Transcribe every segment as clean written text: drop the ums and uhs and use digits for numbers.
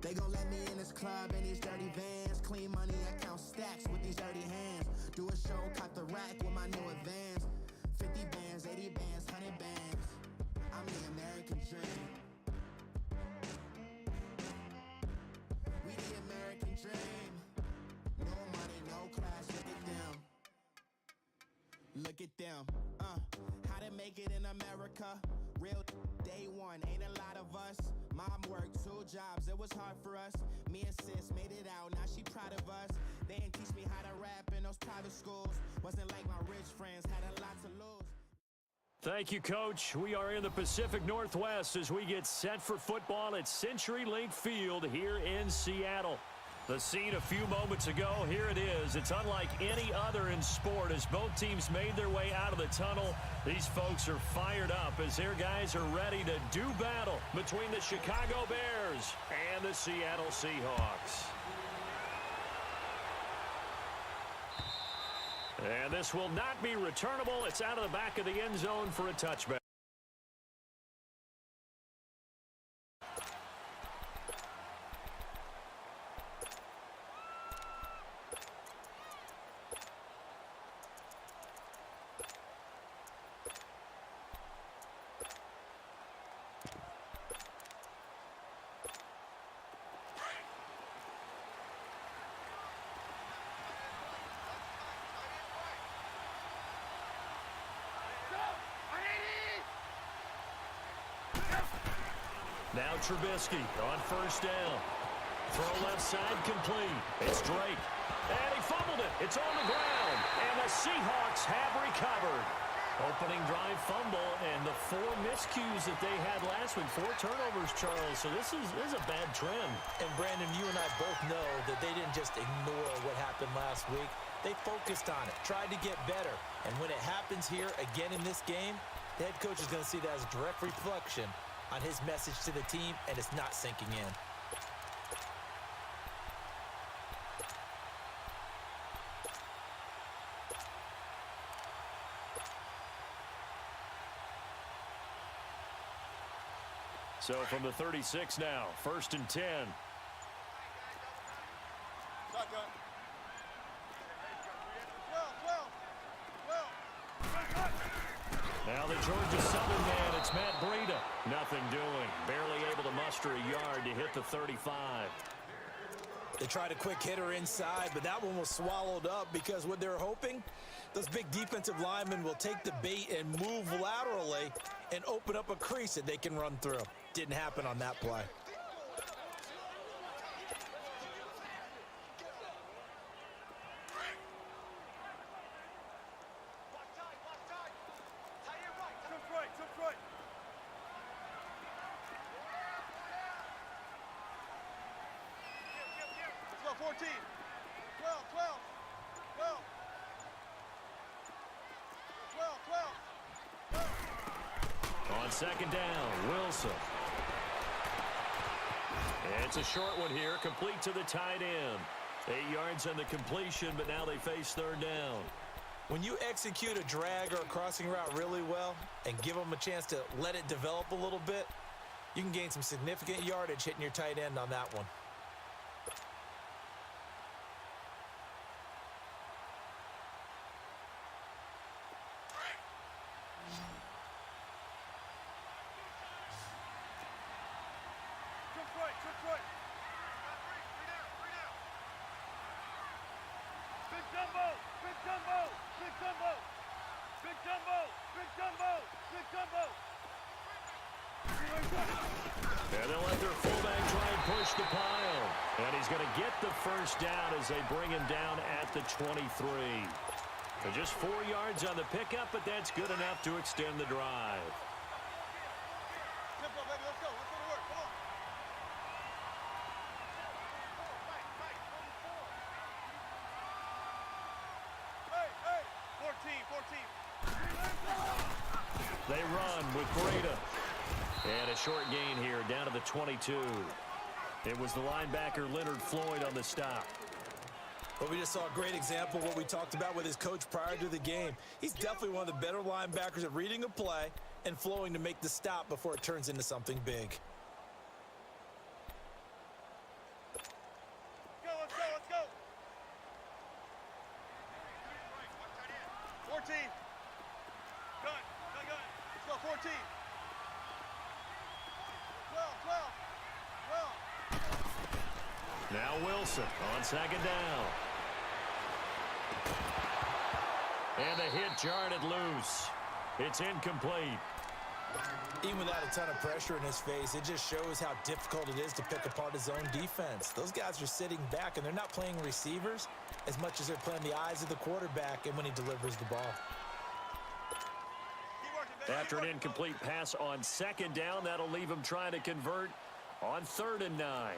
They gon' let me in this club in these dirty vans. Clean money, I count stacks with these dirty hands. Do a show, cop the rack with my new advance. 50 bands, 80 bands, 100 bands. I'm the American dream. We the American dream. No money, no class, look at them. Look at them, how to make it in America. Real day one, ain't a lot of us. Mom worked 2 jobs, it was hard for us. Me and sis made it out, now she proud of us. They didn't teach me how to rap in those private schools. Wasn't like my rich friends, had a lot to lose. Thank you, Coach. We are in the Pacific Northwest as we get set for football at CenturyLink Field here in Seattle. The scene a few moments ago, here it is. It's unlike any other in sport as both teams made their way out of the tunnel. These folks are fired up as their guys are ready to do battle between the Chicago Bears and the Seattle Seahawks. And this will not be returnable. It's out of the back of the end zone for a touchback. Now Trubisky on first down. Throw left side complete. It's Drake. And he fumbled it. It's on the ground. And the Seahawks have recovered. Opening drive fumble and the 4 miscues that they had last week. 4 turnovers, Charles. So this is a bad trend. And Brandon, you and I both know that they didn't just ignore what happened last week. They focused on it, tried to get better. And when it happens here again in this game, the head coach is going to see that as a direct reflection on his message to the team, and it's not sinking in. So from the 36 now, 1st and 10. Now the Georgia Southern man, it's Matt Breida. Nothing doing. Barely able to muster a yard to hit the 35. They tried a quick hitter inside, but that one was swallowed up because what they're hoping, those big defensive linemen will take the bait and move laterally and open up a crease that they can run through. Didn't happen on that play. 14. 12, 12. 12. 12, 12. On second down, Wilson. It's a short one here, complete to the tight end. 8 yards on the completion, but now they face third down. When you execute a drag or a crossing route really well and give them a chance to let it develop a little bit, you can gain some significant yardage hitting your tight end on that one. And they'll let their fullback try and push the pile. And he's going to get the first down as they bring him down at the 23. So just 4 yards on the pickup, but that's good enough to extend the drive. Tempo, baby, let's go. Let's go to work. Come on. Hey, 14. They run with Greta. And a short gain here down to the 22. It was the linebacker Leonard Floyd on the stop. But we just saw a great example of what we talked about with his coach prior to the game. He's definitely one of the better linebackers at reading a play and flowing to make the stop before it turns into something big. Let's go. 14. Gun. Let's go, 14. 12. Now Wilson on second down. And the hit jarred it loose. It's incomplete. Even without a ton of pressure in his face, it just shows how difficult it is to pick apart his own defense. Those guys are sitting back, and they're not playing receivers as much as they're playing the eyes of the quarterback and when he delivers the ball. After an incomplete pass on second down, that'll leave him trying to convert on 3rd and 9. 12.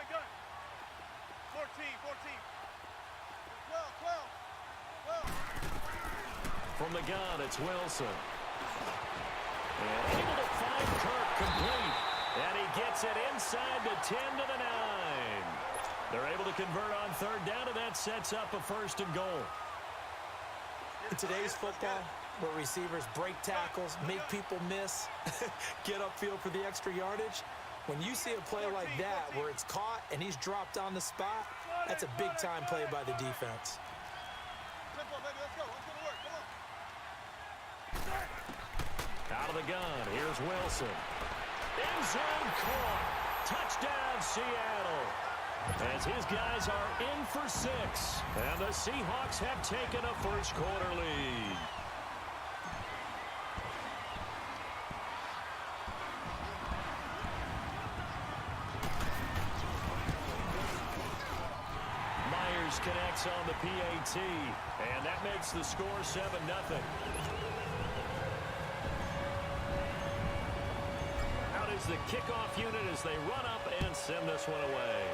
Gun. 14. 12. From the gun, it's Wilson. And able to find Kirk complete. And he gets it inside the 10 to the 9. They're able to convert on 3rd down, and that sets up a 1st and goal. In today's football, where receivers break tackles, make people miss, get upfield for the extra yardage, when you see a play like that where it's caught and he's dropped on the spot, that's a big-time play by the defense. Tempo, baby, let's go. Let's go to work. Come on. Out of the gun, here's Wilson. End zone caught. Touchdown, Seattle. As his guys are in for 6. And the Seahawks have taken a first-quarter lead. Myers connects on the PAT. And that makes the score 7-0. Out is the kickoff unit as they run up and send this one away.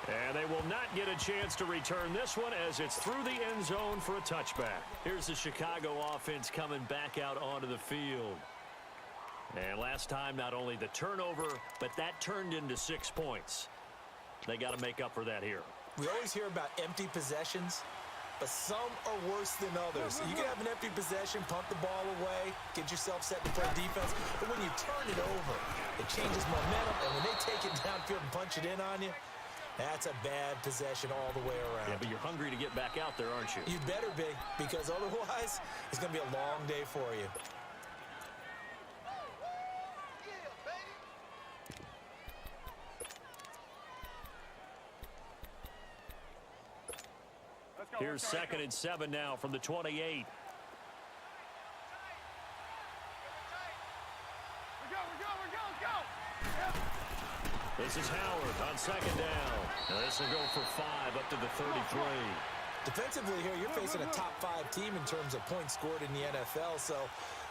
And they will not get a chance to return this one as it's through the end zone for a touchback. Here's the Chicago offense coming back out onto the field. And last time, not only the turnover, but that turned into 6 points. They got to make up for that here. We always hear about empty possessions, but some are worse than others. You can have an empty possession, punt the ball away, get yourself set to play defense, but when you turn it over, it changes momentum, and when they take it downfield and punch it in on you, that's a bad possession all the way around. Yeah, but you're hungry to get back out there, aren't you? You better be, because otherwise, it's going to be a long day for you. Here's 2nd and 7 now from the 28. This is Howard on second down. Now this will go for 5 up to the 33. Defensively here, you're facing a top 5 team in terms of points scored in the NFL. So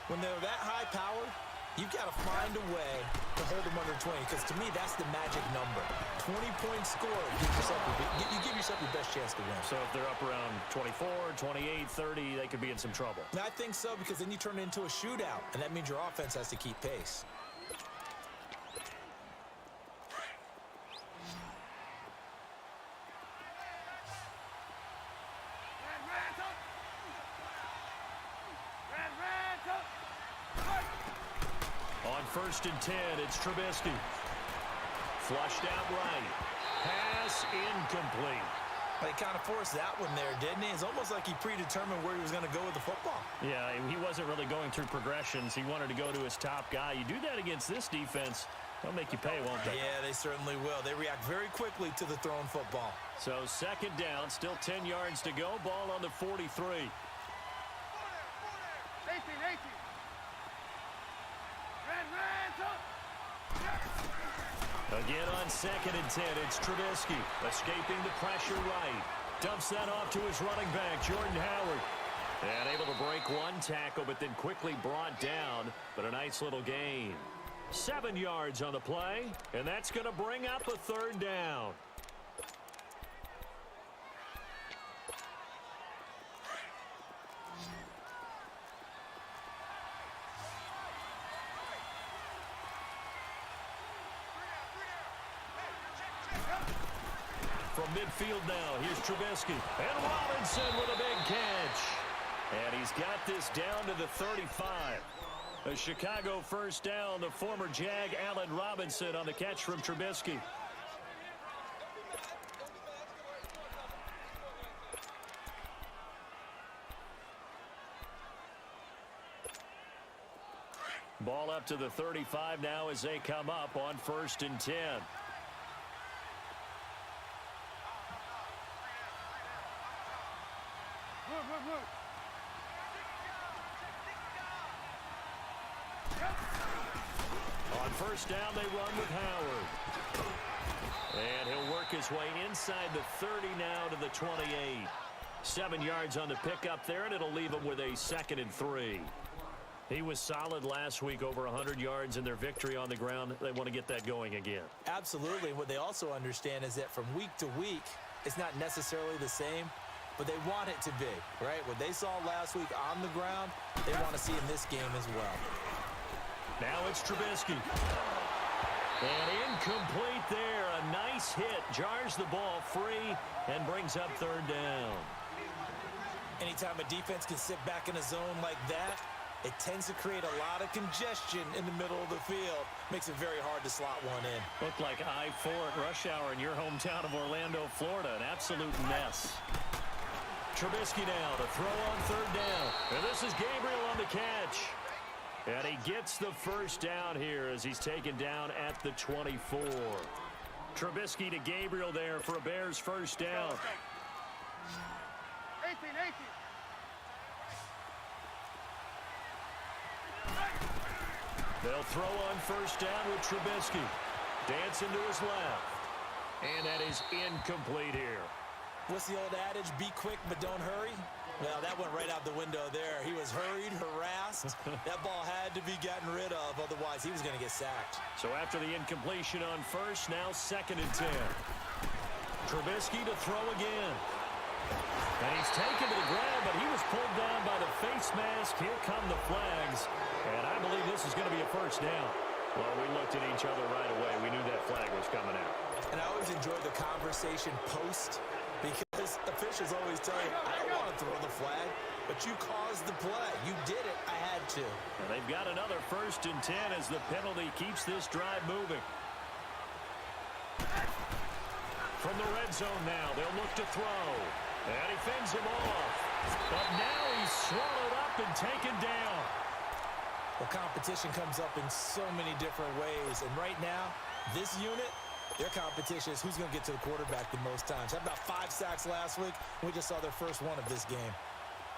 when they're that high powered, You've got to find a way to hold them under 20, because to me, that's the magic number. 20-point score, you give yourself your best chance to win. So if they're up around 24, 28, 30, they could be in some trouble. And I think so, because then you turn it into a shootout, and that means your offense has to keep pace. On 1st and 10, it's Trubisky. Flushed out right. Pass incomplete. He kind of forced that one there, didn't he? It's almost like he predetermined where he was going to go with the football. Yeah, he wasn't really going through progressions. He wanted to go to his top guy. You do that against this defense, they'll make you pay, won't they? Yeah, they certainly will. They react very quickly to the thrown football. So 2nd down, still 10 yards to go. Ball on the 43. 18. Again on 2nd and 10, it's Trubisky escaping the pressure right. Dumps that off to his running back, Jordan Howard. And able to break one tackle, but then quickly brought down. But a nice little gain. 7 yards on the play, and that's going to bring up a 3rd down. From midfield now, here's Trubisky. And Robinson with a big catch. And he's got this down to the 35. A Chicago 1st down, the former Jag Allen Robinson on the catch from Trubisky. Ball up to the 35 now as they come up on 1st and 10. On 1st down, they run with Howard. And he'll work his way inside the 30 now to the 28. 7 yards on the pickup there, and it'll leave him with a 2nd and 3. He was solid last week, over 100 yards in their victory on the ground. They want to get that going again. Absolutely. What they also understand is that from week to week, it's not necessarily the same, but they want it to be, right? What they saw last week on the ground, they want to see in this game as well. Now it's Trubisky. And incomplete there. A nice hit. Jars the ball free and brings up 3rd down. Anytime a defense can sit back in a zone like that, it tends to create a lot of congestion in the middle of the field. Makes it very hard to slot one in. Looked like I-4 at rush hour in your hometown of Orlando, Florida. An absolute mess. Trubisky now to throw on 3rd down. And this is Gabriel on the catch. And he gets the 1st down here as he's taken down at the 24. Trubisky to Gabriel there for a Bears 1st down. 18. They'll throw on 1st down with Trubisky. Dancing to his left. And that is incomplete here. What's the old adage? Be quick, but don't hurry. Well, that went right out the window there. He was hurried, harassed. That ball had to be gotten rid of, otherwise he was going to get sacked. So after the incompletion on 1st, now 2nd and 10. Trubisky to throw again. And he's taken to the ground, but he was pulled down by the face mask. Here come the flags. And I believe this is going to be a 1st down. Well, we looked at each other right away. We knew that flag was coming out. And I always enjoy the conversation post, because officials always tell you, I don't want to throw the flag, but you caused the play. You did it. I had to. And they've got another 1st and 10 as the penalty keeps this drive moving. From the red zone now, they'll look to throw. And he fends him off. But now he's swallowed up and taken down. Well, competition comes up in so many different ways. And right now, this unit, their competition is who's going to get to the quarterback the most times. Had about 5 sacks last week. We just saw their first one of this game.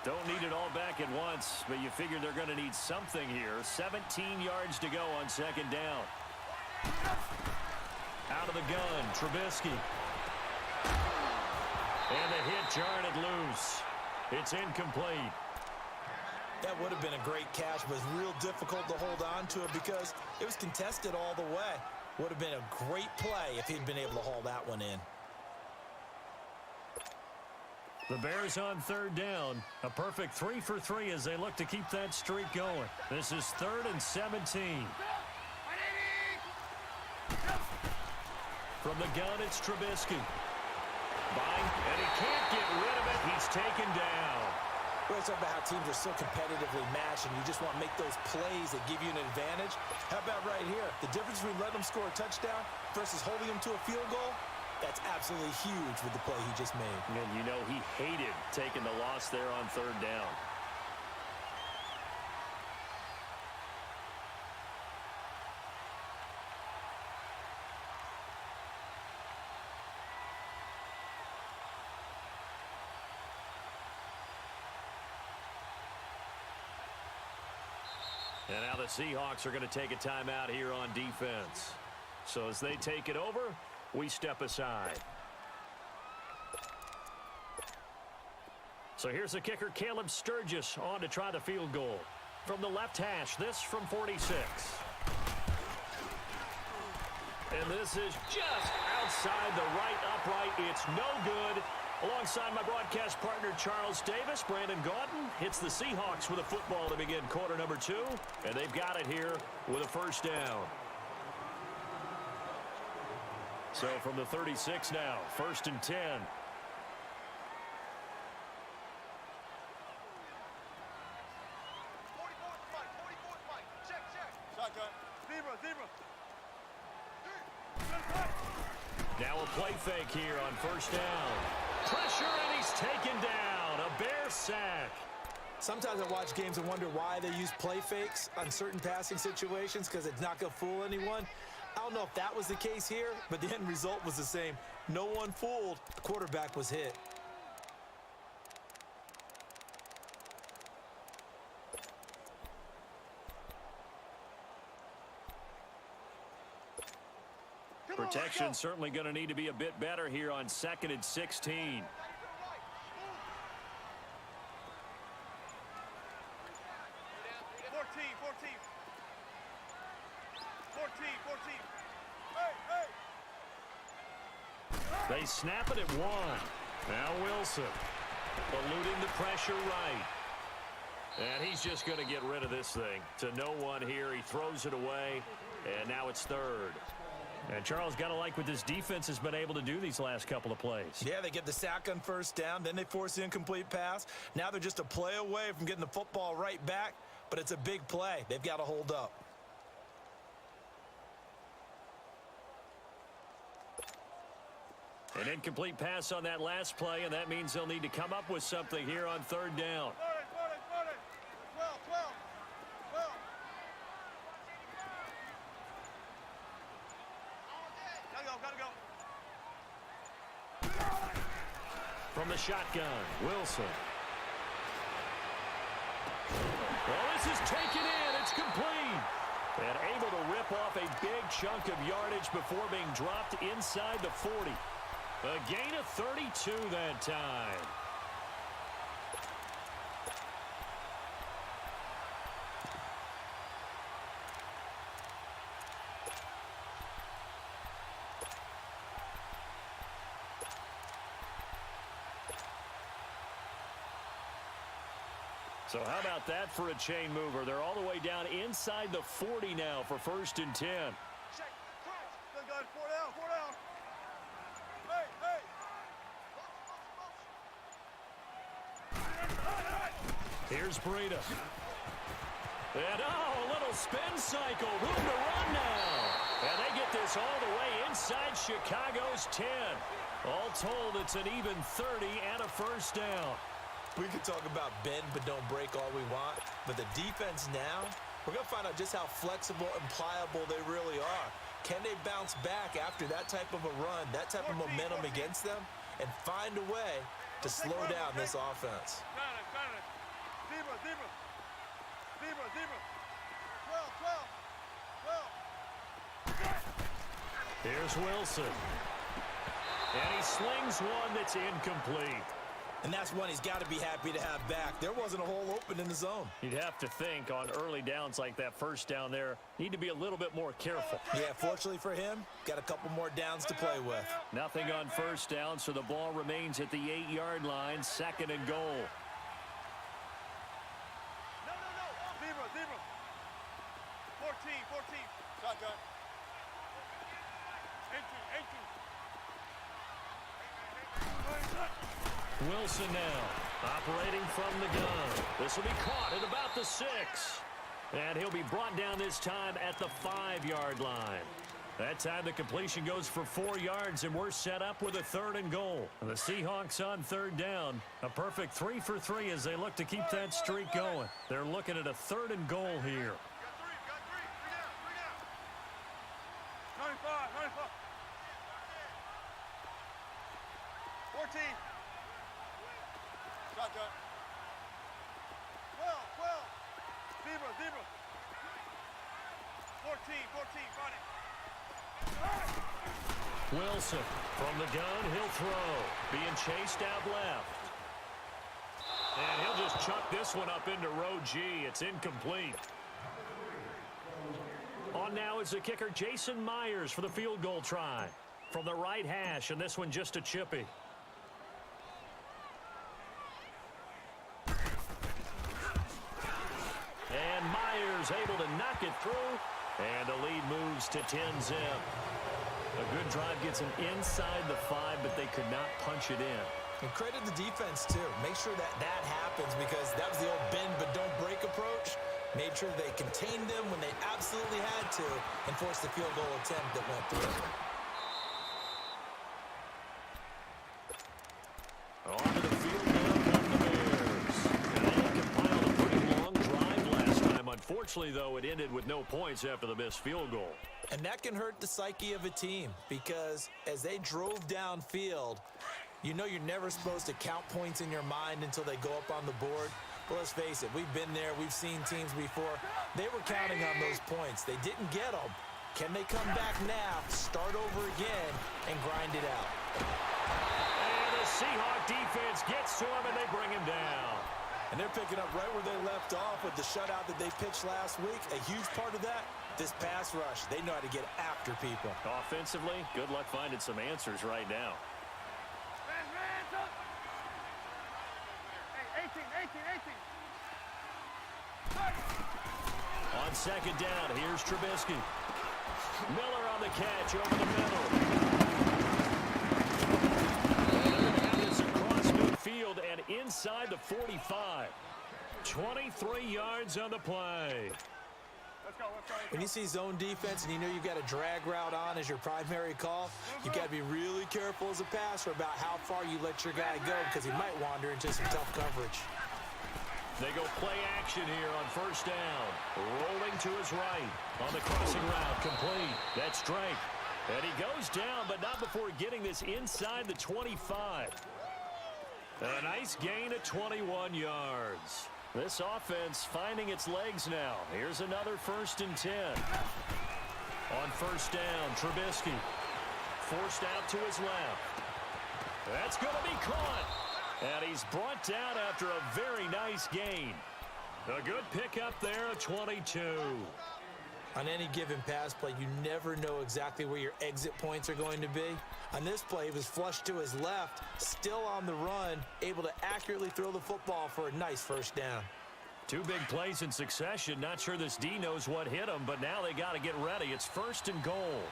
Don't need it all back at once, but you figure they're going to need something here. 17 yards to go on 2nd down. Out of the gun, Trubisky. And the hit jarred it loose. It's incomplete. That would have been a great catch, but it's real difficult to hold on to it because it was contested all the way. Would have been a great play if he'd been able to haul that one in. The Bears on third down. A perfect 3 for 3 as they look to keep that streak going. This is 3rd and 17. From the gun, it's Trubisky. And he can't get rid of it. He's taken down. We're talking about how teams are so competitively matched, and you just want to make those plays that give you an advantage. How about right here? The difference between letting them score a touchdown versus holding them to a field goal, that's absolutely huge with the play he just made. And you know he hated taking the loss there on third down. And now the Seahawks are going to take a timeout here on defense. So as they take it over, we step aside. So here's the kicker, Caleb Sturgis, on to try the field goal. From the left hash, this from 46. And this is just outside the right upright. It's no good. Alongside my broadcast partner, Charles Davis, Brandon Gaudin hits the Seahawks with a football to begin quarter number 2. And they've got it here with a first down. So from the 36 now, 1st and 10. 44th Mike. Check. Shotgun. Zebra. Now a play fake here on first down. Pressure, and he's taken down. A Bear sack. Sometimes I watch games and wonder why they use play fakes on certain passing situations because it's not going to fool anyone. I don't know if that was the case here, but the end result was the same. No one fooled. The quarterback was hit. Protection certainly going to need to be a bit better here on 2nd and 16. 14. They snap it at 1. Now Wilson eluding the pressure right. And he's just going to get rid of this thing to no one here. He throws it away, and now it's 3rd. And Charles, got to like what this defense has been able to do these last couple of plays. Yeah, they get the sack on first down, then they force the incomplete pass. Now they're just a play away from getting the football right back, but it's a big play. They've got to hold up. An incomplete pass on that last play, and that means they'll need to come up with something here on 3rd down. 12. Gotta go. From the shotgun, Wilson. Well, this is taken in. It's complete. And able to rip off a big chunk of yardage before being dropped inside the 40. A gain of 32 that time. So how about that for a chain mover? They're all the way down inside the 40 now for 1st and 10. Check. Good guys. 4 down. Hey. Here's Breida. And a little spin cycle. Room to run now. And they get this all the way inside Chicago's 10. All told, it's an even 30 and a first down. We can talk about bend but don't break all we want, but the defense now, we're going to find out just how flexible and pliable they really are. Can they bounce back after that type of a run, that type of momentum against them, and find a way to slow down this offense? Got it. Zebra. 12. Here's Wilson. And he slings one that's incomplete. And that's one he's got to be happy to have back. There wasn't a hole open in the zone. You'd have to think on early downs like that first down there, need to be a little bit more careful. Yeah, fortunately for him, got a couple more downs to play with. Nothing on first down, so the ball remains at the 8-yard line, 2nd and goal. No. Zebra. 14. Shotgun. 18. Wilson now, operating from the gun. This will be caught at about the 6. And he'll be brought down this time at the 5-yard line. That time the completion goes for 4 yards, and we're set up with a 3rd and goal. The Seahawks on 3rd down. A perfect 3 for 3 as they look to keep that streak going. They're looking at a 3rd and goal here. Got three. 95. 14. Shotgun. 12. Zebra. 14. Find it. Wilson from the gun, he'll throw. Being chased out left. And he'll just chuck this one up into row G. It's incomplete. On now is the kicker Jason Myers for the field goal try. From the right hash, and this one just a chippy. And Myers able to knock it through. And the lead moves to 10-zip. A good drive gets him inside the 5, but they could not punch it in. And credit the defense, too. Make sure that happens because that was the old bend but don't break approach. Made sure they contained them when they absolutely had to and forced the field goal attempt that went through. On to the field goal come the Bears. And they compiled a pretty long drive last time. Unfortunately, though, it ended with no points after the missed field goal. And that can hurt the psyche of a team because as they drove downfield, you know you're never supposed to count points in your mind until they go up on the board. But let's face it, we've been there. We've seen teams before. They were counting on those points. They didn't get them. Can they come back now, start over again, and grind it out? And the Seahawk defense gets to him, and they bring him down. And they're picking up right where they left off with the shutout that they pitched last week. A huge part of that, this pass rush. They know how to get after people. Offensively, good luck finding some answers right now. Hands up. Hey, 18. On 2nd down, here's Trubisky. Miller on the catch over the middle. And they're going to have this across midfield and inside the 45. 23 yards on the play. Let's go. When you see zone defense and you know you've got a drag route on as your primary call, you've got to be really careful as a passer about how far you let your guy go because he might wander into some tough coverage. They go play action here on 1st down. Rolling to his right on the crossing route. Complete. That's Drake. And he goes down, but not before getting this inside the 25. A nice gain of 21 yards. This offense finding its legs now. Here's another 1st and 10. On 1st down, Trubisky. Forced out to his left. That's going to be caught. And he's brought down after a very nice gain. A good pickup there, a 22. On any given pass play, you never know exactly where your exit points are going to be. On this play, he was flushed to his left, still on the run, able to accurately throw the football for a nice 1st down. 2 big plays in succession. Not sure this D knows what hit him, but now they got to get ready. It's 1st and goal.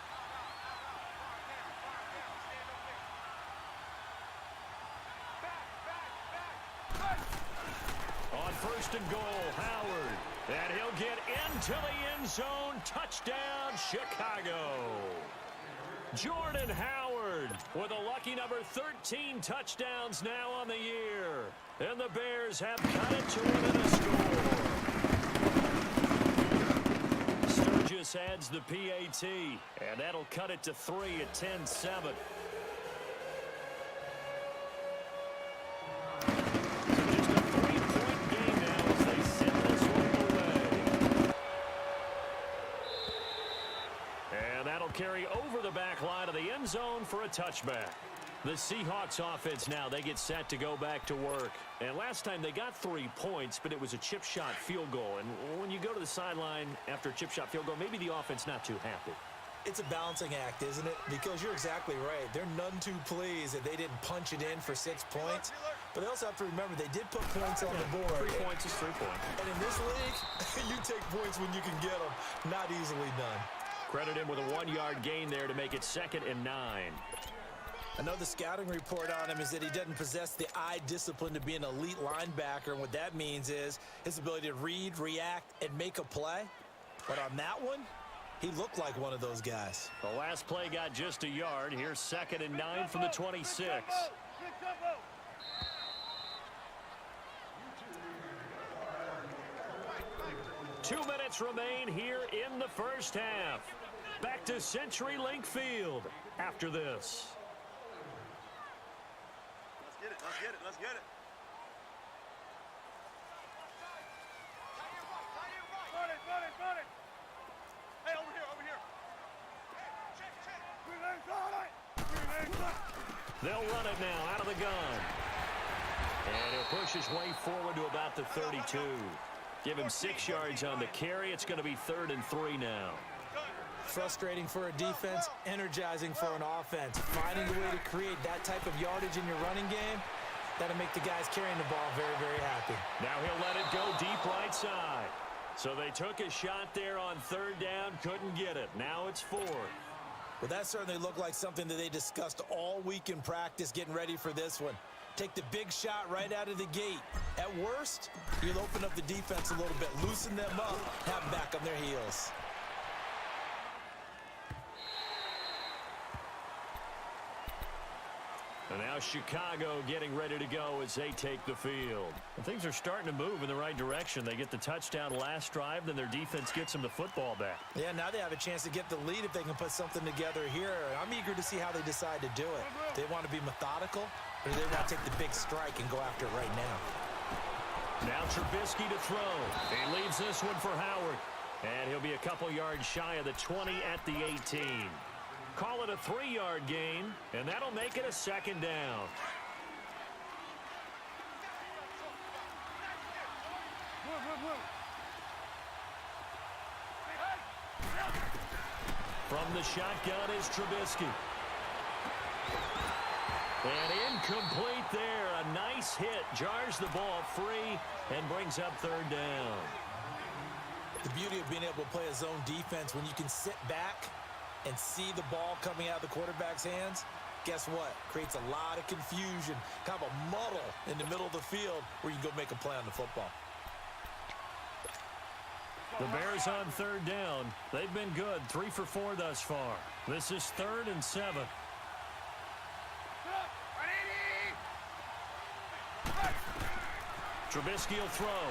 On 1st and goal, Howard. And he'll get into the end zone. Touchdown, Chicago. Jordan Howard with a lucky number 13 touchdowns now on the year. And the Bears have cut it to within a score. Sturgis adds the PAT, and that'll cut it to 3 at 10-7. Just a 3-point game now as they send this one away. And that'll carry over the back line of the end zone for a touchback. The Seahawks offense now, they get set to go back to work. And last time they got 3 points, but it was a chip shot field goal. And when you go to the sideline after a chip shot field goal, maybe the offense not too happy. It's a balancing act, isn't it? Because you're exactly right. They're none too pleased that they didn't punch it in for 6 points. But they also have to remember they did put points on the board. 3 points is 3 points. And in this league, you take points when you can get them. Not easily done. Credit him with a 1-yard gain there to make it 2nd and 9. Another scouting report on him is that he doesn't possess the eye discipline to be an elite linebacker. And what that means is his ability to read, react, and make a play. But on that one, he looked like one of those guys. The last play got just a yard. Here's 2nd and 9 from the 26. 2 minutes remain here in the first half. Back to CenturyLink Field after this. Let's get it. Let's get it. Let's get it. Run it. Run it. Run it. Hey, over here. Over here. They'll run it now out of the gun. And he'll push his way forward to about the 32. Give him 6 yards on the carry. It's going to be 3rd and 3 now. Frustrating for a defense, energizing for an offense. Finding a way to create that type of yardage in your running game, that'll make the guys carrying the ball very, very happy. Now he'll let it go deep right side. So they took a shot there on 3rd down, couldn't get it. Now it's 4th. Well, that certainly looked like something that they discussed all week in practice getting ready for this one. Take the big shot right out of the gate. At worst, you'll open up the defense a little bit, loosen them up, have them back on their heels. And now Chicago getting ready to go as they take the field. And things are starting to move in the right direction. They get the touchdown last drive, then their defense gets them the football back. Yeah, now they have a chance to get the lead if they can put something together here. I'm eager to see how they decide to do it. They want to be methodical, or do they want to take the big strike and go after it right now? Now Trubisky to throw. He leaves this one for Howard. And he'll be a couple yards shy of the 20 at the 18. Call it a 3-yard gain, and that'll make it a 2nd down. From the shotgun is Trubisky. And incomplete there. A nice hit. Jars the ball free and brings up 3rd down. The beauty of being able to play a zone defense when you can sit back and see the ball coming out of the quarterback's hands, guess what? Creates a lot of confusion, kind of a muddle in the middle of the field where you can go make a play on the football. The Bears on 3rd down. They've been good, 3 for 4 thus far. This is 3rd and 7. Trubisky will throw.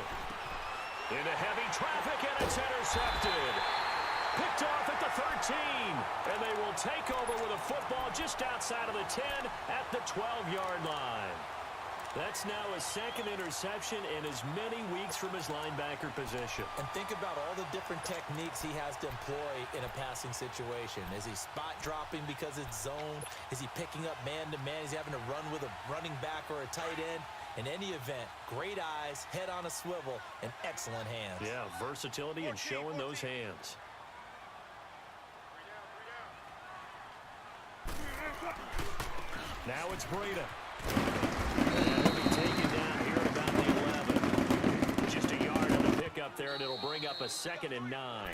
Into heavy traffic, and it's intercepted. Picked off at the 13, and they will take over with a football just outside of the 10 at the 12-yard line. That's now a 2nd interception in as many weeks from his linebacker position. And think about all the different techniques he has to employ in a passing situation. Is he spot dropping because it's zone? Is he picking up man-to-man? Is he having to run with a running back or a tight end? In any event, great eyes, head on a swivel, and excellent hands. Yeah, versatility and showing those hands. Now it's Breida. And he'll be taken down here at about the 11. Just a yard on the pickup there, and it'll bring up a 2nd and 9.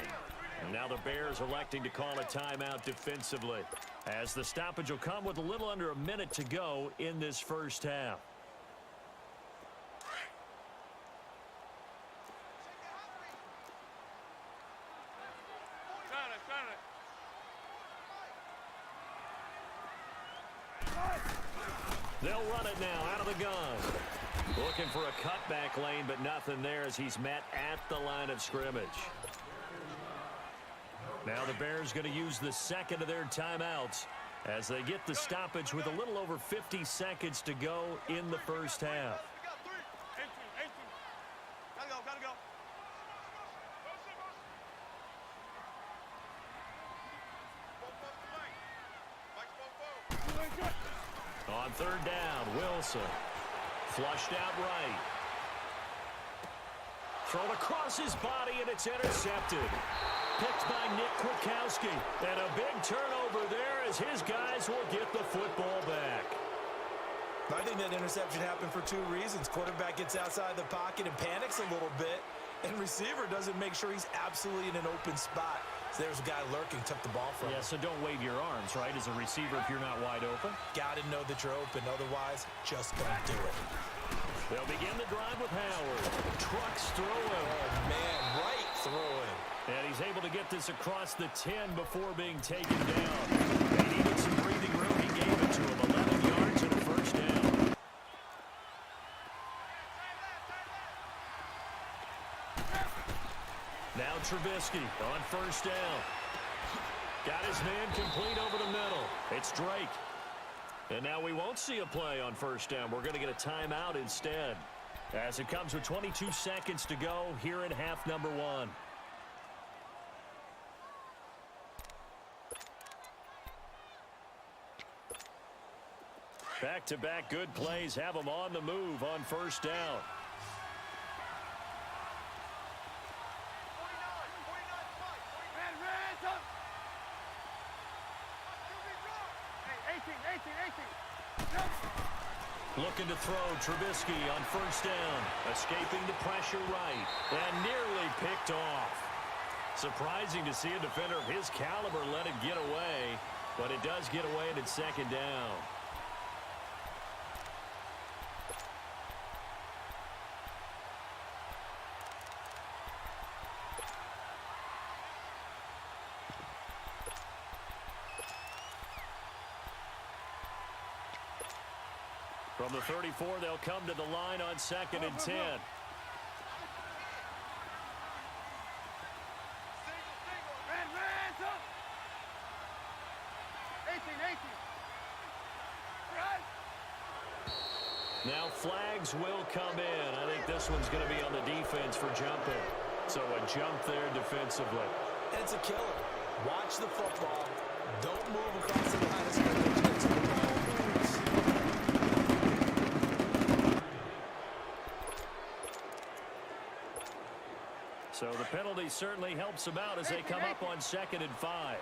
And now the Bears electing to call a timeout defensively, as the stoppage will come with a little under a minute to go in this first half. They'll run it now out of the gun. Looking for a cutback lane, but nothing there as he's met at the line of scrimmage. Now the Bears going to use the 2nd of their timeouts as they get the stoppage with a little over 50 seconds to go in the first half. Gotta go. On third down, Wilson. Flushed out right. Thrown across his body, and it's intercepted. Picked by Nick Kwiatkowski. And a big turnover there as his guys will get the football back. I think that interception happened for two reasons. Quarterback gets outside the pocket and panics a little bit, and receiver doesn't make sure he's absolutely in an open spot. So there's a guy lurking, took the ball from him. Yeah, so don't wave your arms, right, as a receiver if you're not wide open. Got to know that you're open. Otherwise, just don't do it. They'll begin the drive with Howard. Trucks through him. Oh, man, right through him. And he's able to get this across the 10 before being taken down. They needed some breathing room. He gave it to him. 11 yards and a first down. Now Trubisky on first down. Got his man complete over the middle. It's Drake. And now we won't see a play on first down. We're going to get a timeout instead. As it comes with 22 seconds to go here in half number 1. Back-to-back good plays have them on the move on first down. Looking to throw, Trubisky on first down. Escaping the pressure right. And nearly picked off. Surprising to see a defender of his caliber let it get away. But it does get away and it's second down. From the 34, they'll come to the line on 2nd and 10. Now flags will come in. I think this one's going to be on the defense for jumping. So a jump there defensively. And it's a killer. Watch the football. Don't move across the line of scrimmage until the ball moves. So the penalty certainly helps them out as they come up on 2nd and 5.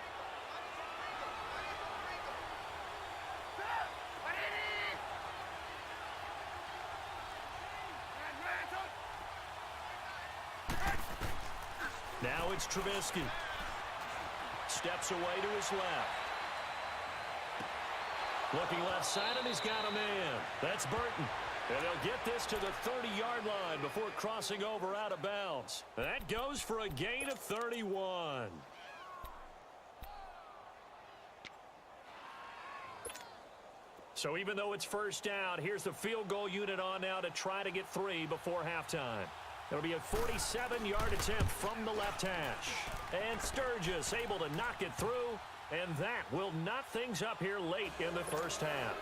Now it's Trubisky. Steps away to his left. Looking left side, and he's got a man. That's Burton. And they'll get this to the 30-yard line before crossing over out of bounds. That goes for a gain of 31. So even though it's first down, here's the field goal unit on now to try to get 3 before halftime. It'll be a 47-yard attempt from the left hash. And Sturgis able to knock it through, and that will knot things up here late in the first half.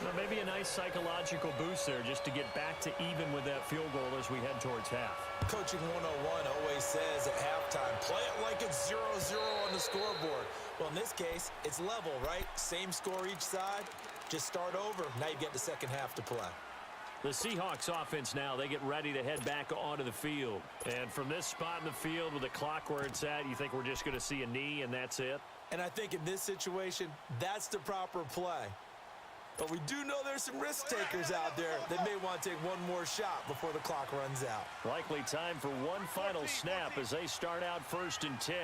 Well, maybe a nice psychological boost there just to get back to even with that field goal as we head towards half. Coaching 101 always says at halftime, play it like it's 0-0 on the scoreboard. Well, in this case, it's level, right? Same score each side. Just start over. Now you get the second half to play. The Seahawks offense now, they get ready to head back onto the field. And from this spot in the field with the clock where it's at, you think we're just going to see a knee and that's it? And I think in this situation, that's the proper play. But we do know there's some risk takers out there that may want to take one more shot before the clock runs out. Likely time for one final snap as they start out 1st and 10.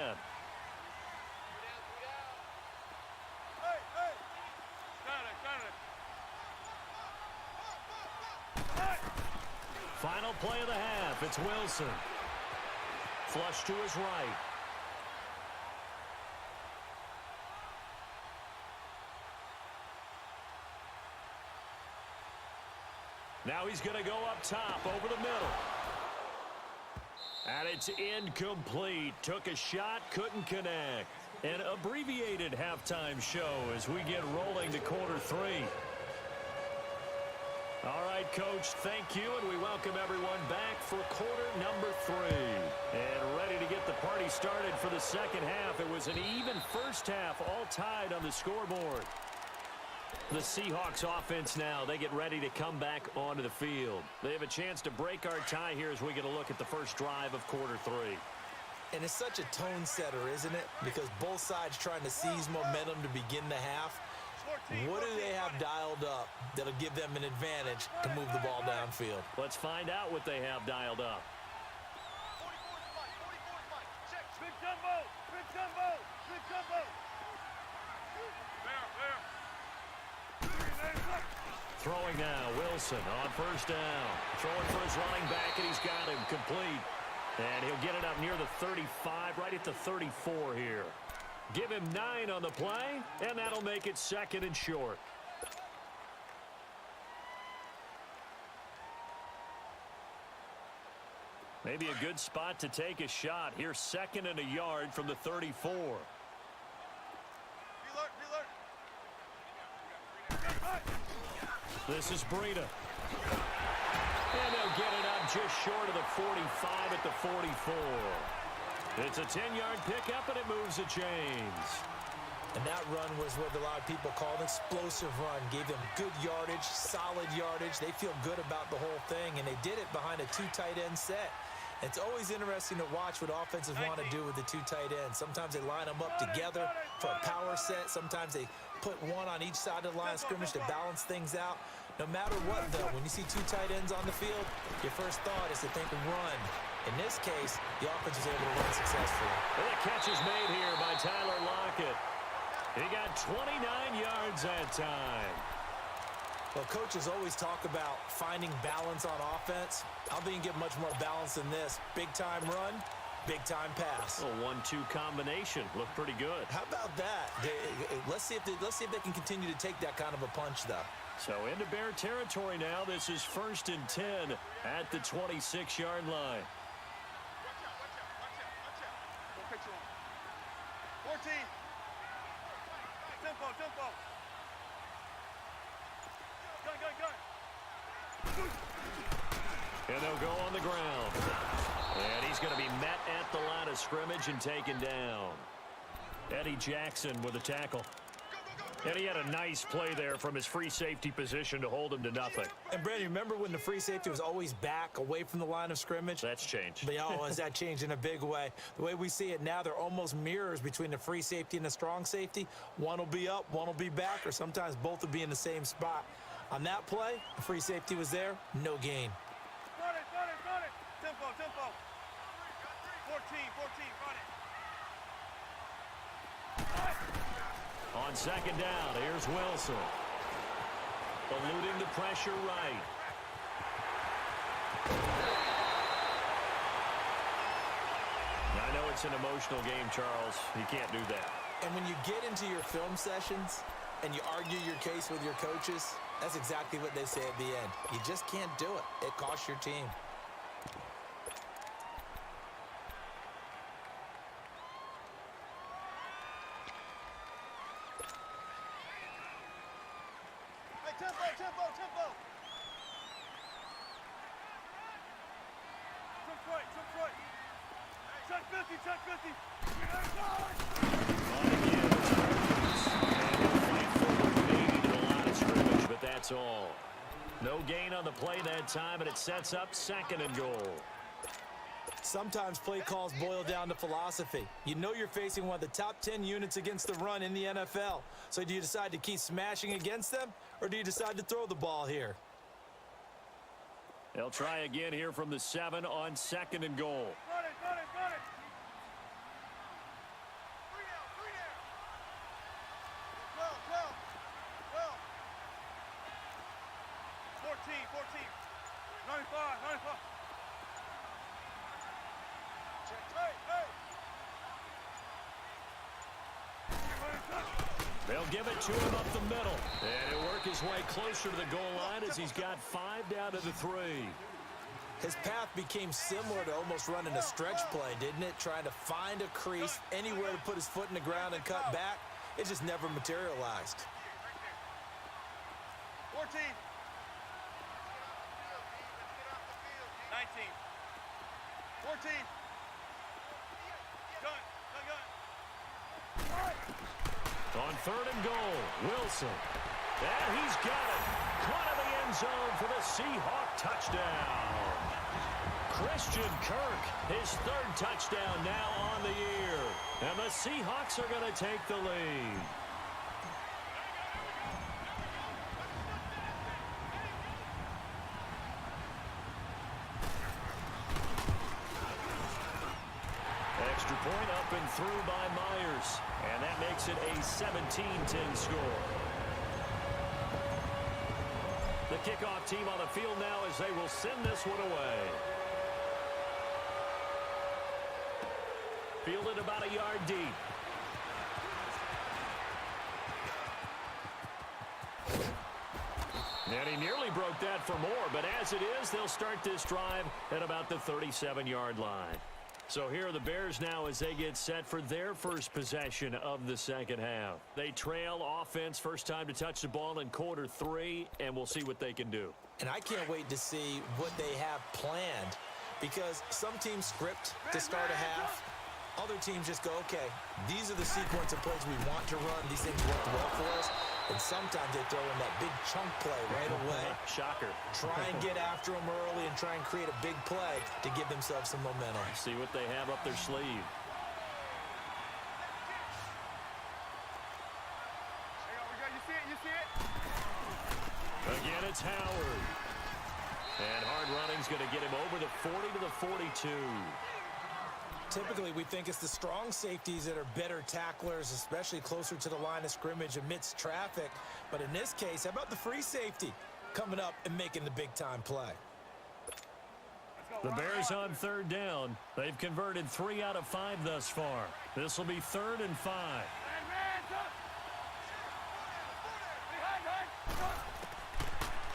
Final play of the half. It's Wilson. Flush to his right. Now he's going to go up top over the middle. And it's incomplete. Took a shot, couldn't connect. An abbreviated halftime show as we get rolling to quarter 3. All right, Coach, thank you, and we welcome everyone back for quarter number 3. And ready to get the party started for the second half. It was an even first half, all tied on the scoreboard. The Seahawks offense now, they get ready to come back onto the field. They have a chance to break our tie here as we get a look at the first drive of quarter 3. And it's such a tone setter, isn't it? Because both sides trying to seize momentum to begin the half. What do they have dialed up that'll give them an advantage to move the ball downfield? Let's find out what they have dialed up. Big jumbo! Big jumbo! Big jumbo! Throwing now, Wilson on first down. Throwing for his running back, and he's got him complete. And he'll get it up near the 35, right at the 34 here. Give him 9 on the play, and that'll make it 2nd and short. Maybe a good spot to take a shot. Here's 2nd and a yard from the 34. This is Breida. And they'll get it up just short of the 45 at the 44. It's a 10-yard pickup, and it moves the chains. And that run was what a lot of people call an explosive run. Gave them good yardage, solid yardage. They feel good about the whole thing, and they did it behind a 2 tight end set. It's always interesting to watch what offenses want to do with the 2 tight ends. Sometimes they line them up together for a power set. Sometimes they put one on each side of the line of scrimmage to balance things out. No matter what, though, when you see 2 tight ends on the field, your first thought is to think run. In this case, the offense was able to run successfully. And the catch is made here by Tyler Lockett. He got 29 yards that time. Well, coaches always talk about finding balance on offense. I don't think you can get much more balance than this. Big-time run, big-time pass. A 1-2 combination. Looked pretty good. How about that? Let's see if they can continue to take that kind of a punch, though. So into Bear territory now. This is 1st and 10 at the 26-yard line. 14. Tempo, tempo. Gun. And they'll go on the ground. And he's going to be met at the line of scrimmage and taken down. Eddie Jackson with a tackle. And he had a nice play there from his free safety position to hold him to nothing. And, Brandon, remember when the free safety was always back, away from the line of scrimmage? That's changed. But, has that changed in a big way? The way we see it now, they're almost mirrors between the free safety and the strong safety. One will be up, one will be back, or sometimes both will be in the same spot. On that play, the free safety was there, no gain. Run it. Tempo. 14, run it. On 2nd down, here's Wilson. Eluding the pressure right. I know it's an emotional game, Charles. You can't do that. And when you get into your film sessions and you argue your case with your coaches, that's exactly what they say at the end. You just can't do it. It costs your team. Tempo. Check 50. But that's all. No gain on the play that time, and it sets up 2nd and goal. Sometimes play calls boil down to philosophy. You know you're facing one of the top 10 units against the run in the NFL. So do you decide to keep smashing against them, or do you decide to throw the ball here? They'll try again here from the 7 on 2nd and goal. Run it. 12. 14. 95. They'll give it to him up the middle. And he'll work his way closer to the goal line as he's got 5 down to the 3. His path became similar to almost running a stretch play, didn't it? Trying to find a crease, anywhere to put his foot in the ground and cut back. It just never materialized. 14. 19. 14. Gun. On 3rd and goal, Wilson. And he's got it. Caught in the end zone for the Seahawk touchdown. Christian Kirk, his third touchdown now on the year. And the Seahawks are going to take the lead. Extra point up and through by Myers. And that makes it a 17-10 score. The kickoff team on the field now as they will send this one away. Fielded about a yard deep. And he nearly broke that for more, but as it is, they'll start this drive at about the 37-yard line. So here are the Bears now as they get set for their first possession of the second half. They trail offense, first time to touch the ball in quarter 3, and we'll see what they can do. And I can't wait to see what they have planned, because some teams script to start a half. Other teams just go, okay, these are the sequence of plays we want to run. These things work well for us. And sometimes they throw in that big chunk play right away. Shocker. Try and get after them early and try and create a big play to give themselves some momentum. See what they have up their sleeve. You see it? Again, it's Howard. And hard running's going to get him over the 40 to the 42. Typically, we think it's the strong safeties that are better tacklers, especially closer to the line of scrimmage amidst traffic. But in this case, how about the free safety coming up and making the big-time play? The Bears on third down. They've converted 3 out of 5 thus far. This will be 3rd and 5.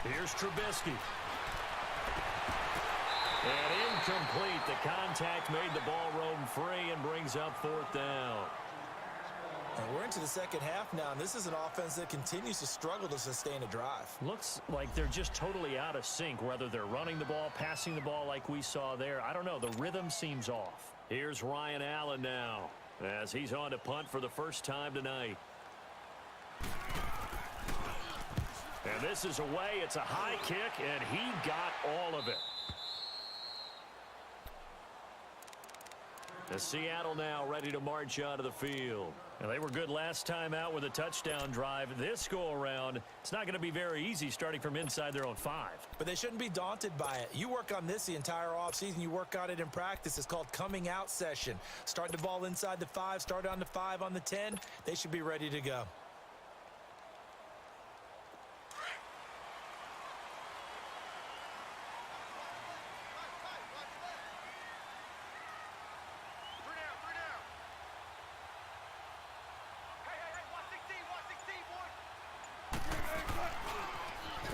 Here's Trubisky. And incomplete. The contact made the ball roam free and brings up 4th down. And we're into the second half now, and this is an offense that continues to struggle to sustain a drive. Looks like they're just totally out of sync, whether they're running the ball, passing the ball like we saw there. I don't know. The rhythm seems off. Here's Ryan Allen now as he's on to punt for the first time tonight. And this is away. It's a high kick, and he got all of it. The Seattle now ready to march out of the field. And they were good last time out with a touchdown drive. This go-around, it's not going to be very easy starting from inside their own 5. But they shouldn't be daunted by it. You work on this the entire offseason. You work on it in practice. It's called coming out session. Start the ball inside the 5, start on the 5, on the 10. They should be ready to go.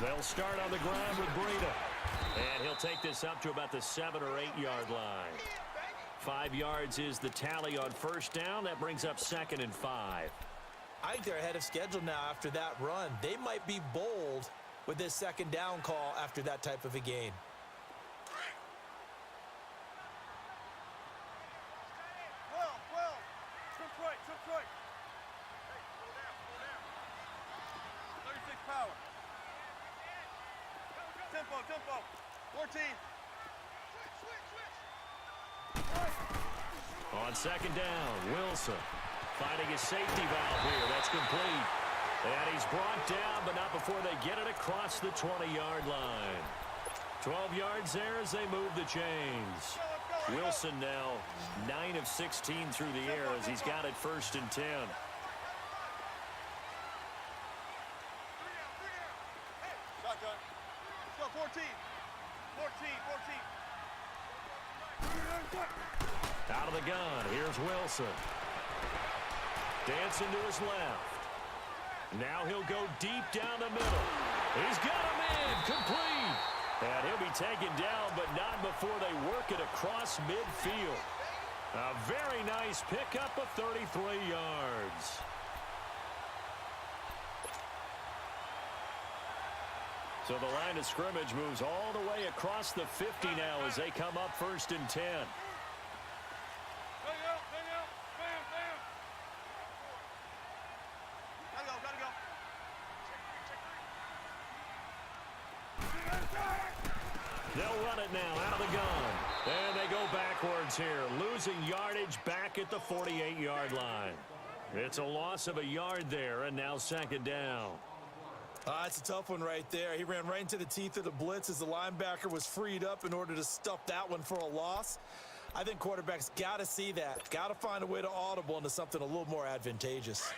They'll start on the ground with Breida. And he'll take this up to about the 7 or 8 yard line. 5 yards is the tally on first down. That brings up 2nd and 5. I think they're ahead of schedule now after that run. They might be bold with this second down call after that type of a gain. Tempo. 14. On second down, Wilson finding his safety valve here. That's complete. And he's brought down, but not before they get it across the 20-yard line. 12 yards there as they move the chains. Wilson now 9 of 16 through the air as he's got it 1st and 10. Shotgun. Let's go, 14. 14. Out of the gun, here's Wilson. Dancing to his left. Now he'll go deep down the middle. He's got him in, complete. And he'll be taken down, but not before they work it across midfield. A very nice pickup of 33 yards. So the line of scrimmage moves all the way across the 50 now as they come up 1st and 10. Gotta go. They'll run it now out of the gun. And they go backwards here, losing yardage back at the 48-yard line. It's a loss of a yard there, and now second down. It's a tough one right there. He ran right into the teeth of the blitz as the linebacker was freed up in order to stuff that one for a loss. I think quarterbacks got to see that. Got to find a way to audible into something a little more advantageous.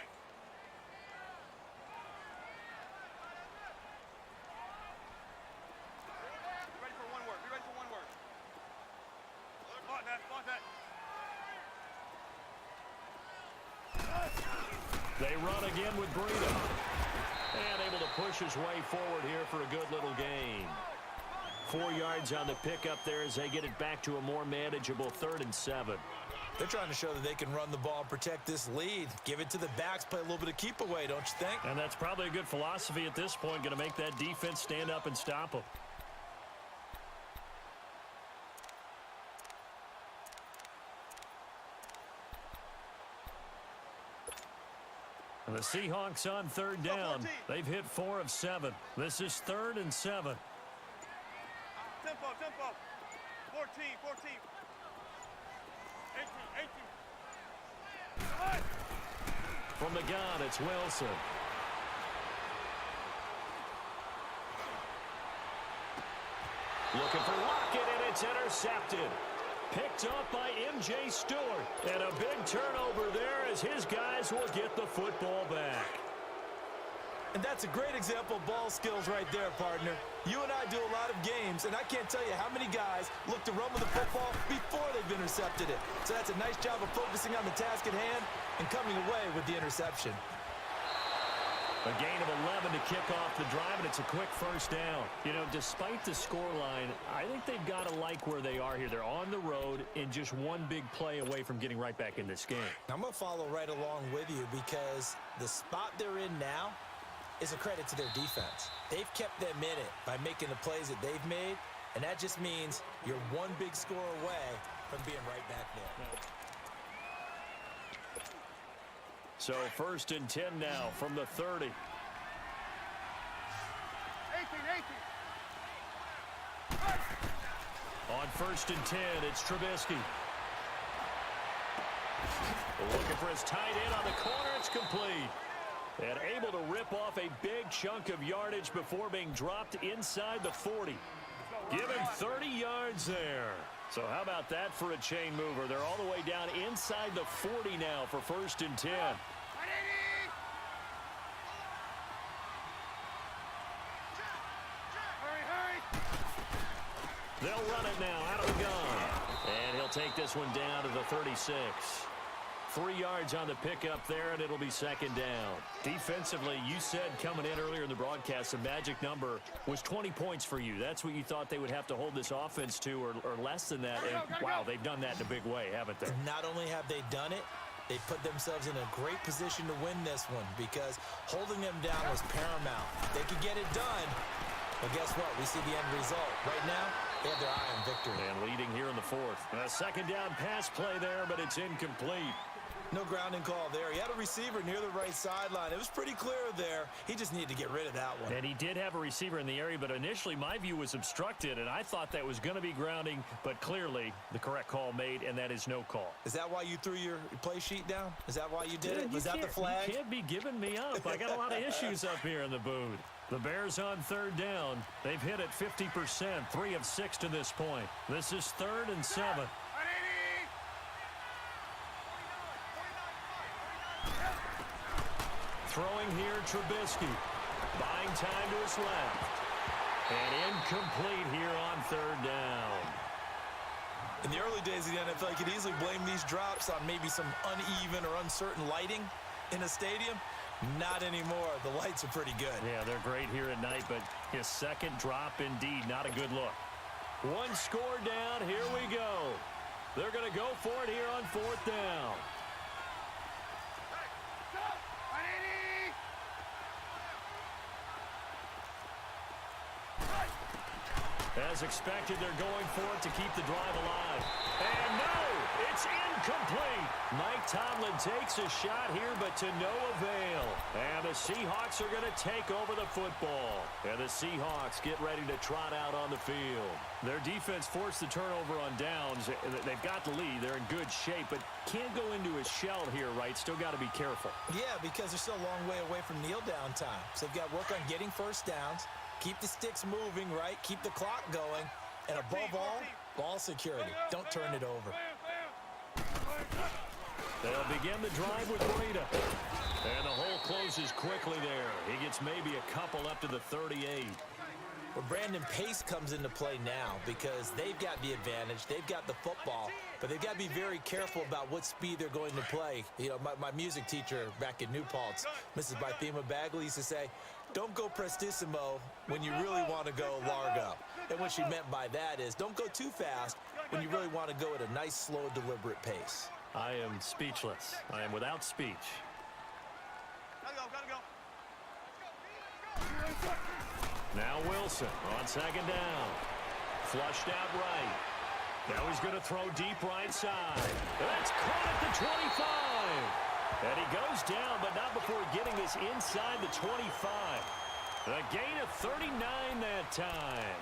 They run again with Breida. And able to push his way forward here for a good little gain. 4 yards on the pickup there as they get it back to a more manageable 3rd and 7. They're trying to show that they can run the ball and protect this lead. Give it to the backs, play a little bit of keep away, don't you think? And that's probably a good philosophy at this point, going to make that defense stand up and stop them. And the Seahawks on 3rd down. They've hit 4 of 7. This is 3rd and 7. Tempo. 14. 18. From the gun, it's Wilson. Looking for Lockett, and it's intercepted. Picked up by M.J. Stewart. And a big turnover there as his guys will get the football back. And that's a great example of ball skills right there, partner. You and I do a lot of games, and I can't tell you how many guys look to run with the football before they've intercepted it. So that's a nice job of focusing on the task at hand and coming away with the interception. A gain of 11 to kick off the drive, and it's a quick first down. You know, despite the scoreline, I think they've got to like where they are here. They're on the road and just one big play away from getting right back in this game. I'm going to follow right along with you because the spot they're in now is a credit to their defense. They've kept them in it by making the plays that they've made, and that just means you're one big score away from being right back there. So 1st and 10 now from the 30. 18. On 1st and 10, it's Trubisky. Looking for his tight end on the corner. It's complete. And able to rip off a big chunk of yardage before being dropped inside the 40. Give him 30 yards there. So how about that for a chain mover? They're all the way down inside the 40 now for 1st and 10. They'll run it now out of the gun. And he'll take this one down to the 36. 3 yards on the pickup there, and it'll be 2nd down. Defensively, you said coming in earlier in the broadcast, the magic number was 20 points for you. That's what you thought they would have to hold this offense to, or less than that. And, wow, they've done that in a big way, haven't they? Not only have they done it, they put themselves in a great position to win this one because holding them down was paramount. They could get it done, but guess what? We see the end result. Right now, they have their eye on victory. And leading here in the 4th. A 2nd down pass play there, but it's incomplete. No grounding call there. He had a receiver near the right sideline. It was pretty clear there. He just needed to get rid of that one. And he did have a receiver in the area, but initially my view was obstructed, and I thought that was going to be grounding, but clearly the correct call made, and that is no call. Is that why you threw your play sheet down? Is that why you did it? Was that the flag? You can't be giving me up. I got a lot of issues up here in the booth. The Bears on 3rd down. They've hit it 50%, 3 of 6 to this point. This is 3rd and 7. Throwing here, Trubisky. Buying time to his left. And incomplete here on 3rd down. In the early days of the NFL, you could easily blame these drops on maybe some uneven or uncertain lighting in a stadium. Not anymore. The lights are pretty good. Yeah, they're great here at night, but his second drop indeed, not a good look. 1 score down. Here we go. They're going to go for it here on 4th down. As expected, they're going for it to keep the drive alive. And no, it's incomplete. Mike Tomlin takes a shot here, but to no avail. And the Seahawks are going to take over the football. And the Seahawks get ready to trot out on the field. Their defense forced the turnover on downs. They've got the lead. They're in good shape, but can't go into a shell here, right? Still got to be careful. Yeah, because they're still a long way away from kneel down time. So they've got to work on getting first downs, keep the sticks moving, right? Keep the clock going. And above all, ball security. Don't turn it over. They'll begin the drive with Breida. And the hole closes quickly there. He gets maybe a couple up to the 38. Well, Brandon, pace comes into play now because they've got the advantage. They've got the football, but they've got to be very careful about what speed they're going to play. You know, my music teacher back in New Paltz, Mrs. Bythema Bagley, used to say, don't go prestissimo when you really want to go largo. And what she meant by that is don't go too fast when you really want to go at a nice, slow, deliberate pace. I am speechless. I am without speech. Gotta go. Now Wilson on second down. Flushed out right. Now he's going to throw deep right side. That's caught at the 25. And he goes down, but not before getting this inside the 25. A gain of 39 that time.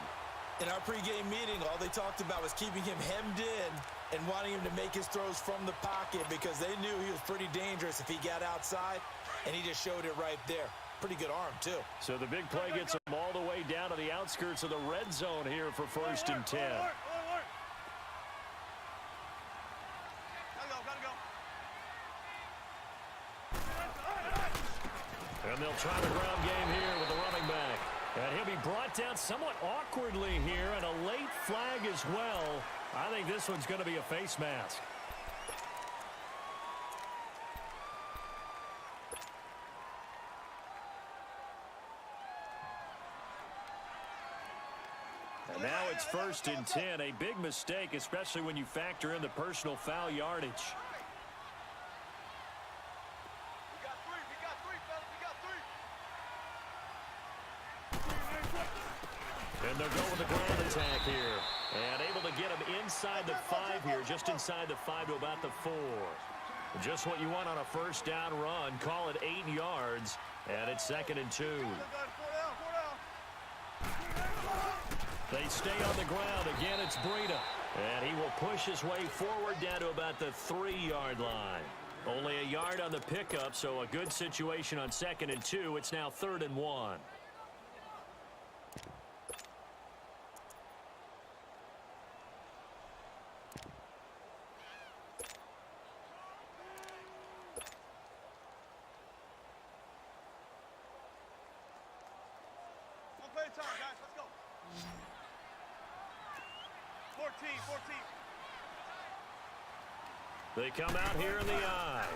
In our pregame meeting, all they talked about was keeping him hemmed in and wanting him to make his throws from the pocket because they knew he was pretty dangerous if he got outside, and he just showed it right there. Pretty good arm, too. So the big play gets him all the way down to the outskirts of the red zone here for 1st and 10. Gotta go. And they'll try the ground game here with the running back. And he'll be brought down somewhat awkwardly here, and a late flag as well. I think this one's going to be a face mask. And now it's 1st and 10. A big mistake, especially when you factor in the personal foul yardage. We got three, fellas. And they'll go with the ground attack here. And able to get him inside the 5 here, just inside the 5 to about the 4. Just what you want on a first down run. Call it 8 yards. And it's 2nd and 2. 4 down. They stay on the ground. Again, it's Breida. And he will push his way forward down to about the 3-yard line. Only a yard on the pickup, so a good situation on 2nd and 2. It's now 3rd and 1. Play time, guys. Let's go. 14. They come out here in the eye.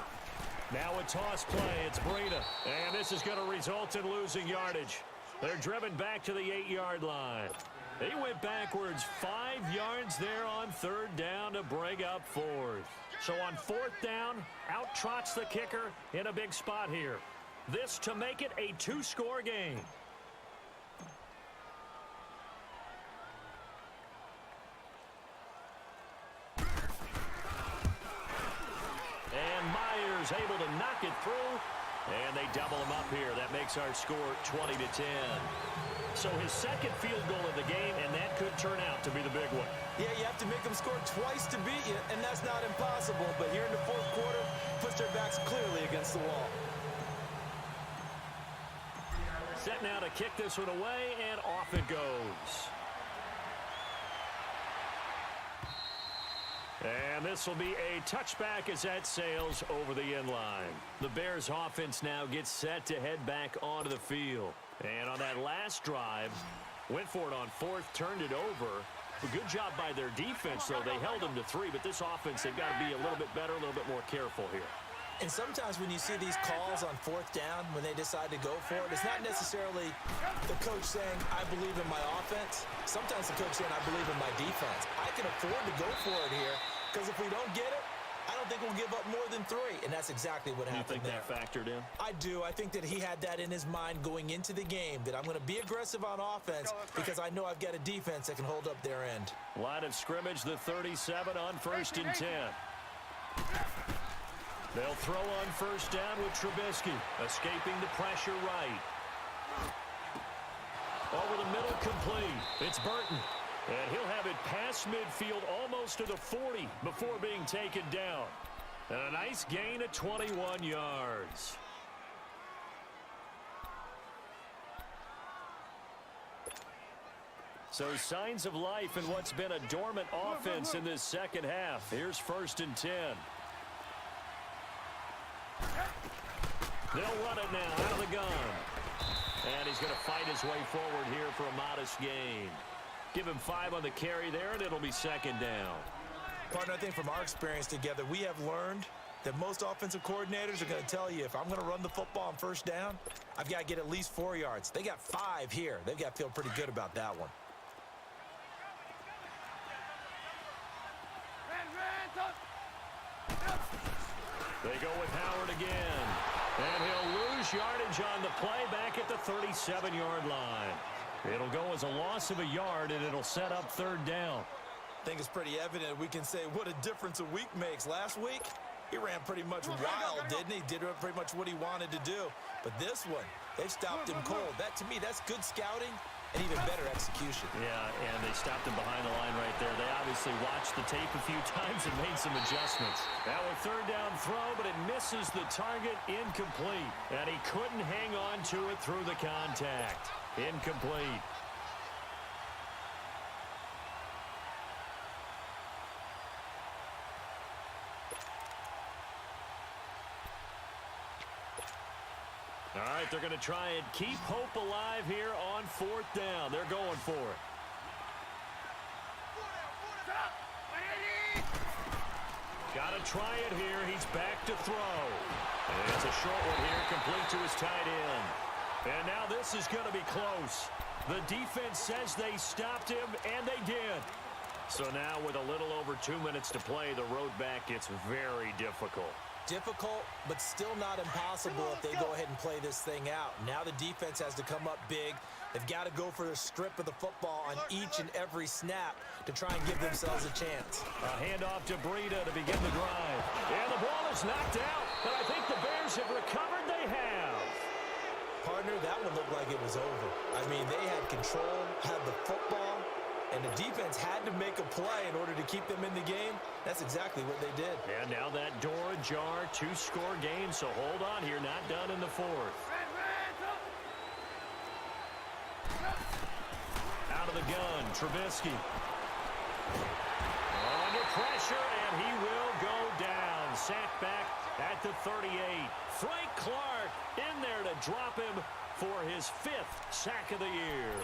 Now a toss play. It's Breida. And this is going to result in losing yardage. They're driven back to the 8-yard line. He went backwards 5 yards there on 3rd down to bring up 4th. So on 4th down, out trots the kicker in a big spot here. This to make it a 2-score game. Able to knock it through, and they double him up here. That makes our score 20-10. So his 2nd field goal of the game, and that could turn out to be the big one. Yeah, you have to make them score twice to beat you, and that's not impossible. But here in the 4th quarter, puts their backs clearly against the wall. Set now to kick this one away, and off it goes. And this will be a touchback as that sails over the end line. The Bears offense now gets set to head back onto the field. And on that last drive, went for it on 4th, turned it over. A good job by their defense, though. They held them to 3, but this offense, they've got to be a little bit better, a little bit more careful here. And sometimes when you see these calls on 4th down, when they decide to go for it, it's not necessarily the coach saying, I believe in my offense. Sometimes the coach saying, I believe in my defense. I can afford to go for it here because if we don't get it, I don't think we'll give up more than 3. And that's exactly what happened there. You think that factored in? I do. I think that he had that in his mind going into the game, that I'm going to be aggressive on offense because I know I've got a defense that can hold up their end. Line of scrimmage, the 37 on 1st and 10. They'll throw on first down with Trubisky, escaping the pressure right. Over the middle, complete. It's Burton. And he'll have it past midfield almost to the 40 before being taken down. And a nice gain of 21 yards. So signs of life in what's been a dormant offense in this second half. Here's 1st and 10. They'll run it now out of the gun. And he's going to fight his way forward here for a modest gain. Give him 5 on the carry there, and it'll be 2nd down. Partner, I think from our experience together, we have learned that most offensive coordinators are going to tell you, if I'm going to run the football on first down, I've got to get at least 4 yards. They got 5 here. They've got to feel pretty good about that one. They go with Howard again. And he'll lose yardage on the play back at the 37-yard line. It'll go as a loss of a yard, and it'll set up 3rd down. I think it's pretty evident we can say what a difference a week makes. Last week, he ran pretty much wild, didn't he? Did pretty much what he wanted to do. But this one, they've stopped him cold. That, to me, that's good scouting and even better execution. Yeah, and they stopped him behind the line right there. They obviously watched the tape a few times and made some adjustments. Now a 3rd down throw, but it misses the target, incomplete. And he couldn't hang on to it through the contact. Incomplete. All right, they're going to try and keep hope alive here on 4th down. They're going for it. Got to try it here. He's back to throw. And it's a short one here, complete to his tight end. And now this is going to be close. The defense says they stopped him, and they did. So now with a little over 2 minutes to play, the road back gets very difficult. Difficult, but still not impossible if they go ahead and play this thing out. Now the defense has to come up big. They've got to go for the strip of the football on each and every snap to try and give themselves a chance. A handoff to Breida to begin the drive. And the ball is knocked out, but I think the Bears have recovered. They have. Partner, that one looked like it was over. I mean, they had control, had the football, and the defense had to make a play in order to keep them in the game. That's exactly what they did. And now that door ajar, 2-score game, so hold on here, not done in the 4th. Out of the gun, Trubisky. Under pressure, and he will go down. Sacked back at the 38. Frank Clark in there to drop him for his 5th sack of the year.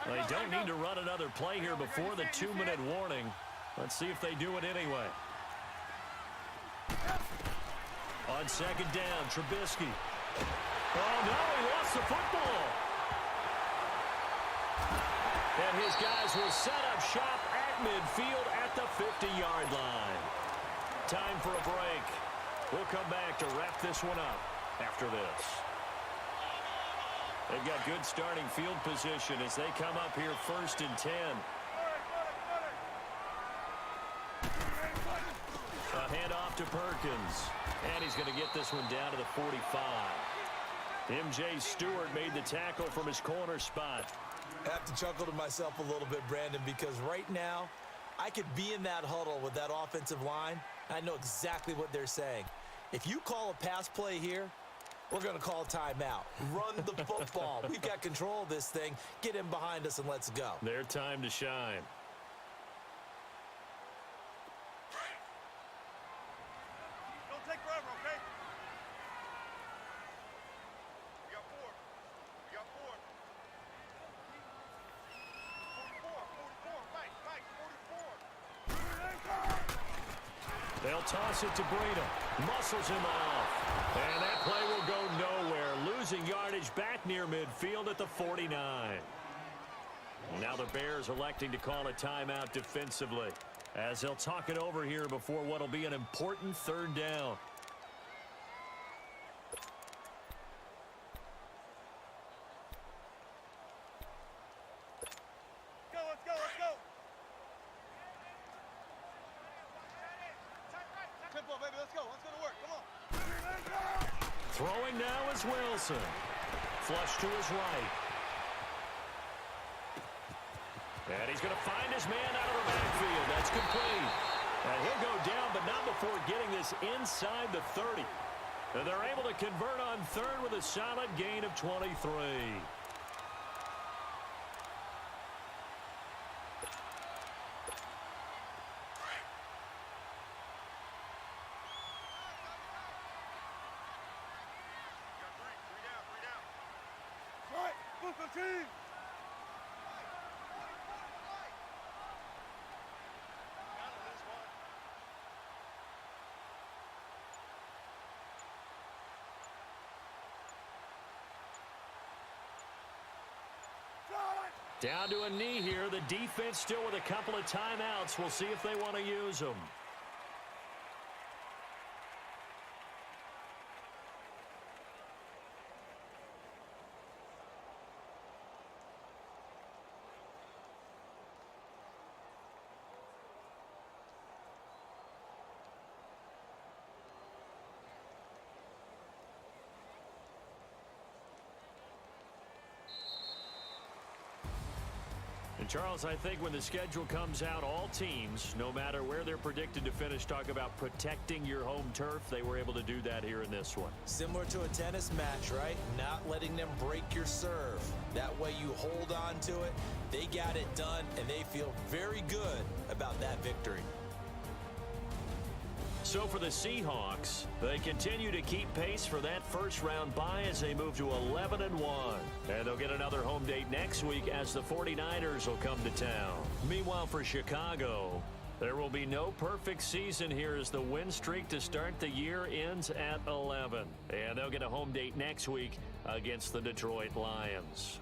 They don't need to run another play here before the 2-minute warning. Let's see if they do it anyway. On 2nd down, Trubisky. Oh, no, he lost the football. And his guys will set up shop at midfield at the 50-yard line. Time for a break. We'll come back to wrap this one up after this. They've got good starting field position as they come up here 1st and 10. A handoff to Perkins. And he's going to get this one down to the 45. M.J. Stewart made the tackle from his corner spot. I have to chuckle to myself a little bit, Brandon, because right now I could be in that huddle with that offensive line. I know exactly what they're saying. If you call a pass play here, we're going to call timeout. Run the football. We've got control of this thing. Get him behind us and let's go. Their time to shine. Don't take forever, okay? We got 4. We got 4. 44. Mike, 44. They'll toss it to Breida. Muscles him off. And that play will go nowhere. Losing yardage back near midfield at the 49. Now the Bears electing to call a timeout defensively as they'll talk it over here before what will be an important 3rd down. Go, let's go, Throwing now is Wilson. Flush to his right. And he's going to find his man out of the backfield. That's complete. And he'll go down, but not before getting this inside the 30. And they're able to convert on third with a solid gain of 23. Right, football team. Down to a knee here. The defense still with a couple of timeouts. We'll see if they want to use them. And Charles, I think when the schedule comes out, all teams, no matter where they're predicted to finish, talk about protecting your home turf. They were able to do that here in this one. Similar to a tennis match, right? Not letting them break your serve. That way you hold on to it. They got it done, and they feel very good about that victory. So for the Seahawks, they continue to keep pace for that first-round bye as they move to 11-1. And they'll get another home date next week as the 49ers will come to town. Meanwhile, for Chicago, there will be no perfect season here as the win streak to start the year ends at 11. And they'll get a home date next week against the Detroit Lions.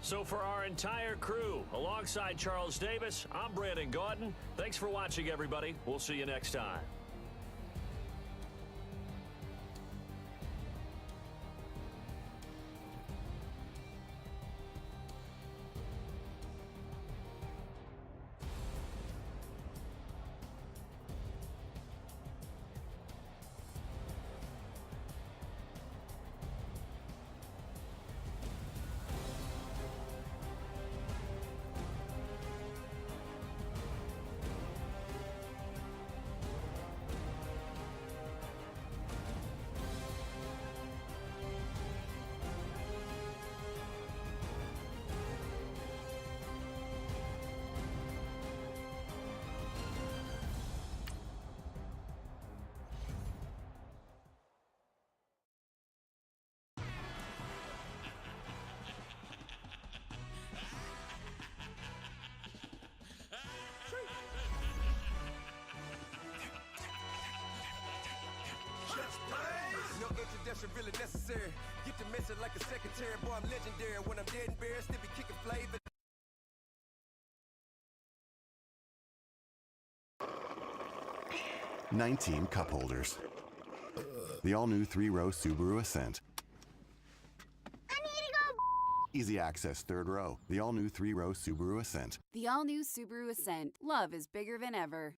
So for our entire crew, alongside Charles Davis, I'm Brandon Gaudin. Thanks for watching, everybody. We'll see you next time. No introduction really necessary. Get the message like a secretary. Boy, I'm legendary. When I'm dead and buried, still be kicking flavor. "19 cup holders. The all-new 3-row Subaru Ascent. I need to go. Easy access 3rd row. The all-new 3-row Subaru Ascent. The all-new Subaru Ascent. Love is bigger than ever.